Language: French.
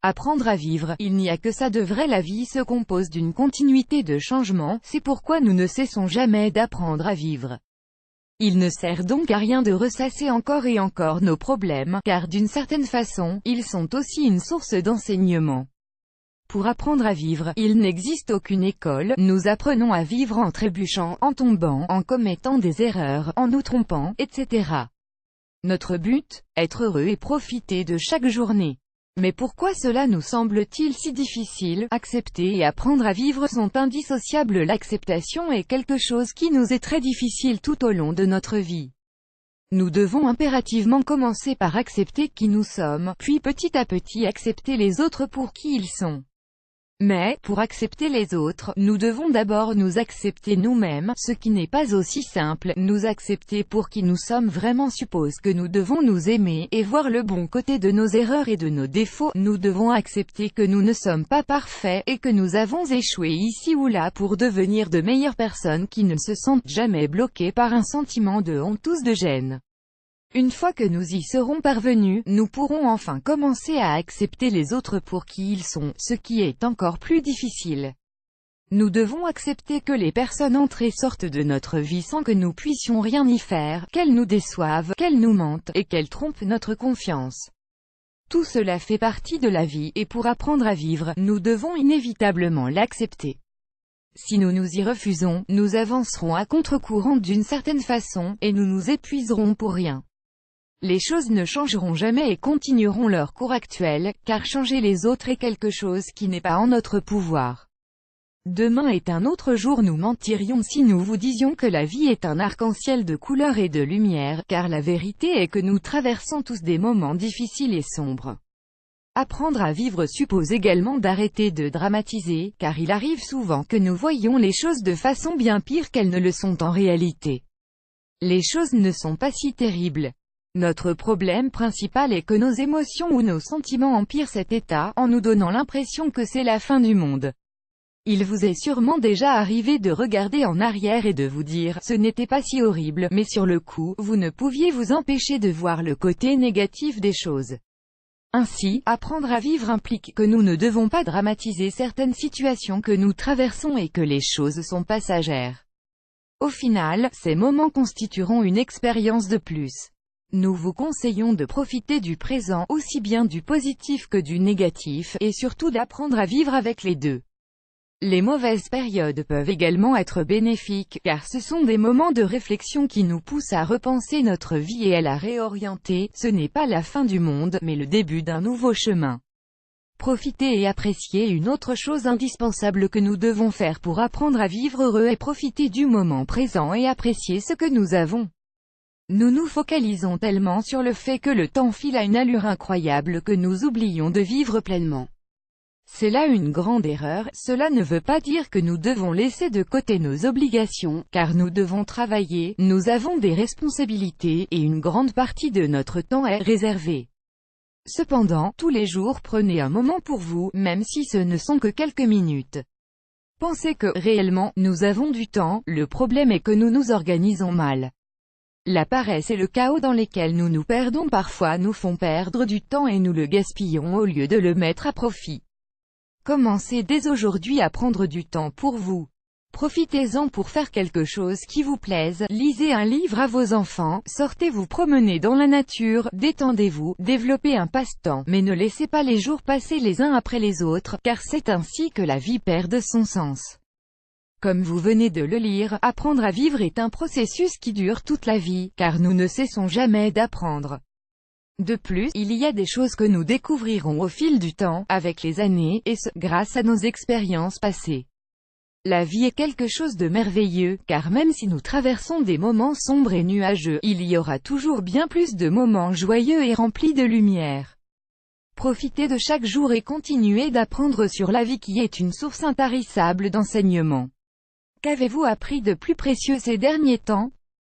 Apprendre à vivre, il n'y a que ça de vrai. La vie se compose d'une continuité de changements, c'est pourquoi nous ne cessons jamais d'apprendre à vivre. Il ne sert donc à rien de ressasser encore et encore nos problèmes, car d'une certaine façon, ils sont aussi une source d'enseignement. Pour apprendre à vivre, il n'existe aucune école, nous apprenons à vivre en trébuchant, en tombant, en commettant des erreurs, en nous trompant, etc. Notre but, être heureux et profiter de chaque journée. Mais pourquoi cela nous semble-t-il si difficile? Accepter et apprendre à vivre sont indissociables. L'acceptation est quelque chose qui nous est très difficile tout au long de notre vie. Nous devons impérativement commencer par accepter qui nous sommes, puis petit à petit accepter les autres pour qui ils sont. Mais, pour accepter les autres, nous devons d'abord nous accepter nous-mêmes, ce qui n'est pas aussi simple. Nous accepter pour qui nous sommes vraiment suppose que nous devons nous aimer, et voir le bon côté de nos erreurs et de nos défauts. Nous devons accepter que nous ne sommes pas parfaits, et que nous avons échoué ici ou là pour devenir de meilleures personnes qui ne se sentent jamais bloquées par un sentiment de honte ou de gêne. Une fois que nous y serons parvenus, nous pourrons enfin commencer à accepter les autres pour qui ils sont, ce qui est encore plus difficile. Nous devons accepter que les personnes entrent et sortent de notre vie sans que nous puissions rien y faire, qu'elles nous déçoivent, qu'elles nous mentent, et qu'elles trompent notre confiance. Tout cela fait partie de la vie, et pour apprendre à vivre, nous devons inévitablement l'accepter. Si nous nous y refusons, nous avancerons à contre-courant d'une certaine façon, et nous nous épuiserons pour rien. Les choses ne changeront jamais et continueront leur cours actuel, car changer les autres est quelque chose qui n'est pas en notre pouvoir. Demain est un autre jour. Nous mentirions si nous vous disions que la vie est un arc-en-ciel de couleurs et de lumière, car la vérité est que nous traversons tous des moments difficiles et sombres. Apprendre à vivre suppose également d'arrêter de dramatiser, car il arrive souvent que nous voyions les choses de façon bien pire qu'elles ne le sont en réalité. Les choses ne sont pas si terribles. Notre problème principal est que nos émotions ou nos sentiments empirent cet état, en nous donnant l'impression que c'est la fin du monde. Il vous est sûrement déjà arrivé de regarder en arrière et de vous dire « ce n'était pas si horrible », mais sur le coup, vous ne pouviez vous empêcher de voir le côté négatif des choses. Ainsi, apprendre à vivre implique que nous ne devons pas dramatiser certaines situations que nous traversons et que les choses sont passagères. Au final, ces moments constitueront une expérience de plus. Nous vous conseillons de profiter du présent, aussi bien du positif que du négatif, et surtout d'apprendre à vivre avec les deux. Les mauvaises périodes peuvent également être bénéfiques, car ce sont des moments de réflexion qui nous poussent à repenser notre vie et à la réorienter. Ce n'est pas la fin du monde, mais le début d'un nouveau chemin. Profiter et apprécier. Une autre chose indispensable que nous devons faire pour apprendre à vivre heureux est profiter du moment présent et apprécier ce que nous avons. Nous nous focalisons tellement sur le fait que le temps file à une allure incroyable que nous oublions de vivre pleinement. C'est là une grande erreur. Cela ne veut pas dire que nous devons laisser de côté nos obligations, car nous devons travailler, nous avons des responsabilités, et une grande partie de notre temps est réservée. Cependant, tous les jours prenez un moment pour vous, même si ce ne sont que quelques minutes. Pensez que, réellement, nous avons du temps, le problème est que nous nous organisons mal. La paresse et le chaos dans lesquels nous nous perdons parfois nous font perdre du temps et nous le gaspillons au lieu de le mettre à profit. Commencez dès aujourd'hui à prendre du temps pour vous. Profitez-en pour faire quelque chose qui vous plaise, lisez un livre à vos enfants, sortez vous promener dans la nature, détendez-vous, développez un passe-temps, mais ne laissez pas les jours passer les uns après les autres, car c'est ainsi que la vie perd de son sens. Comme vous venez de le lire, apprendre à vivre est un processus qui dure toute la vie, car nous ne cessons jamais d'apprendre. De plus, il y a des choses que nous découvrirons au fil du temps, avec les années, et ce, grâce à nos expériences passées. La vie est quelque chose de merveilleux, car même si nous traversons des moments sombres et nuageux, il y aura toujours bien plus de moments joyeux et remplis de lumière. Profitez de chaque jour et continuez d'apprendre sur la vie qui est une source intarissable d'enseignement. Qu'avez-vous appris de plus précieux ces derniers temps?